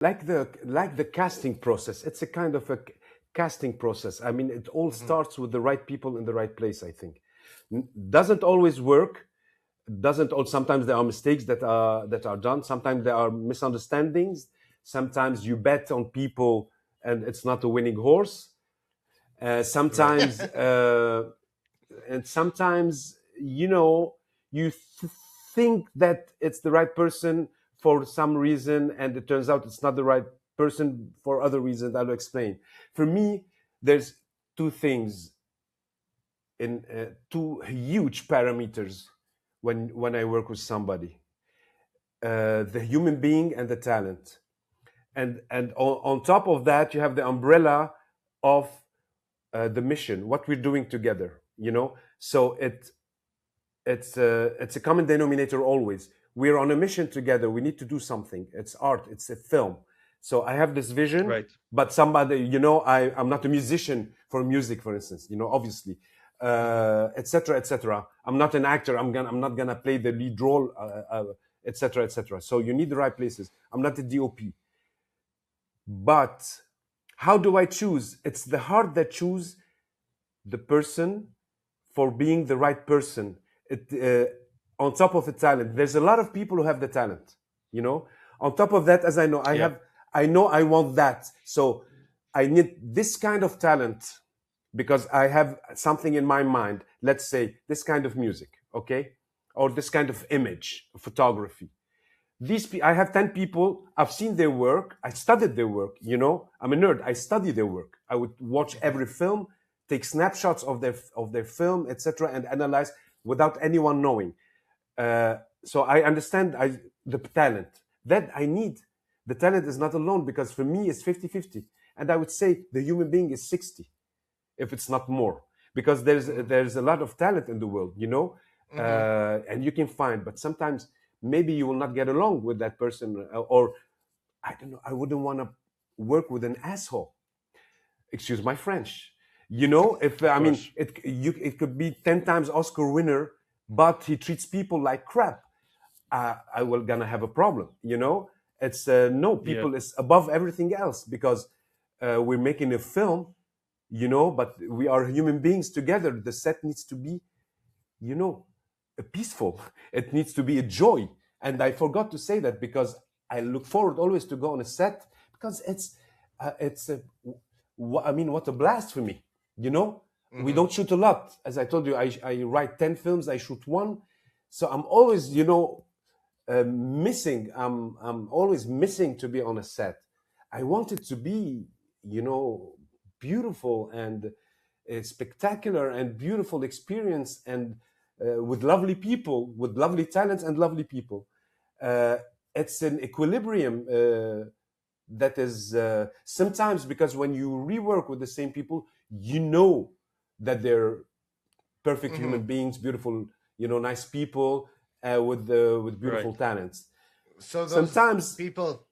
Like the casting process. It's a kind of a casting process. I mean, it all Mm-hmm. starts with the right people in the right place, I think. Doesn't always work. Doesn't all Sometimes there are mistakes that are done. Sometimes there are misunderstandings. Sometimes you bet on people and it's not a winning horse. Right. Sometimes and sometimes you think that it's the right person for some reason and it turns out it's not the right person for other reasons I'll explain. For me, there's two things in two huge parameters when I work with somebody: the human being and the talent. And on top of that, you have the umbrella of the mission, what we're doing together. So it's a common denominator always. We're on a mission together. We need to do something. It's art. It's a film. So I have this vision, Right. but somebody, I'm not a musician for music, for instance. Obviously, Mm-hmm. etc., etc. I'm not an actor. I'm not gonna play the lead role, etc., etc. So you need the right places. I'm not a DOP, but how do I choose? It's the heart that choose the person for being the right person. On top of the talent, there's a lot of people who have the talent. You know, on top of that, as I know, Yeah. I know I want that. So I need this kind of talent because I have something in my mind. Let's say this kind of music, okay, or this kind of image, photography. I have 10 people. I've seen their work. I studied their work. I'm a nerd. I study their work. I would watch Mm-hmm. every film, take snapshots of their film, etc., and analyze without anyone knowing. Uh, so I understand the talent that I need. The talent is not alone because for me it's 50-50, and I would say the human being is 60, if it's not more, because there's a lot of talent in the world, Mm-hmm. and you can find, but sometimes maybe you will not get along with that person, or I don't know. I wouldn't want to work with an asshole. Excuse my French. If Of I mean course. it could be 10 times Oscar winner, but he treats people like crap. I will gonna have a problem. It's no, Yeah. people is above everything else because we're making a film, but we are human beings together. The set needs to be, you know, peaceful. It needs to be a joy. And I forgot to say that because I look forward always to go on a set because I mean, what a blast for me. You know, we Mm-hmm. don't shoot a lot. As I told you, I write 10 films, I shoot one. So I'm always, missing. I'm always missing to be on a set. I want it to be, you know, beautiful and a spectacular and beautiful experience, and with lovely people, with lovely talents and lovely people. Uh, it's an equilibrium that is sometimes, because when you rework with the same people, that they're perfect Mm-hmm. human beings, beautiful, nice people with Right. beautiful talents. So those Sometimes, people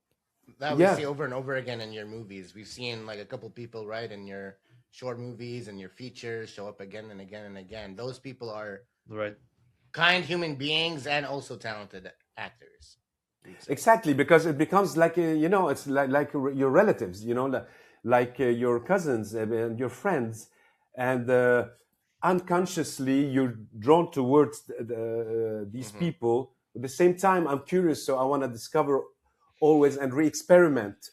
that we yeah, see over and over again in your movies, we've seen like a couple people, right, in your short movies and your features show up again and again and again. Those people are Right. kind human beings and also talented actors, you'd say. exactly, because it becomes like it's like your relatives, like your cousins and your friends, and unconsciously you're drawn towards these Mm-hmm. people. At the same time, I'm curious, so I want to discover always and re-experiment,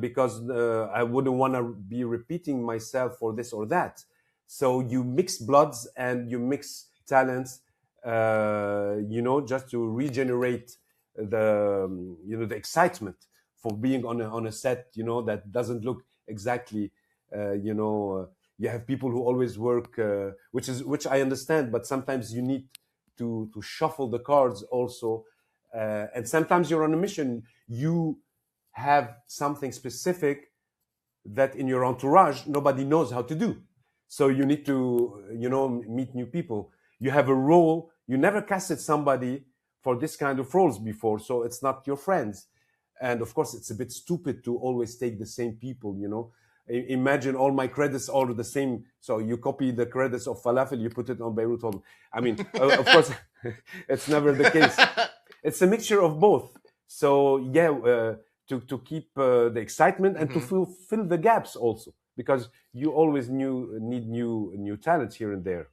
because I wouldn't want to be repeating myself for this or that. So you mix bloods and you mix talents, just to regenerate the excitement for being on a set, that doesn't look exactly, you have people who always work, which I understand, but sometimes you need to shuffle the cards also, and sometimes you're on a mission. You have something specific that in your entourage nobody knows how to do, so you need to meet new people. You have a role, you never casted somebody for this kind of roles before, so it's not your friends. And of course it's a bit stupid to always take the same people. Imagine all my credits are the same, so you copy the credits of falafel, you put it on Beirut Hall. I mean, of course, it's never the case. It's a mixture of both. So yeah, to keep the excitement and to fill the gaps also, because you always need new talents here and there.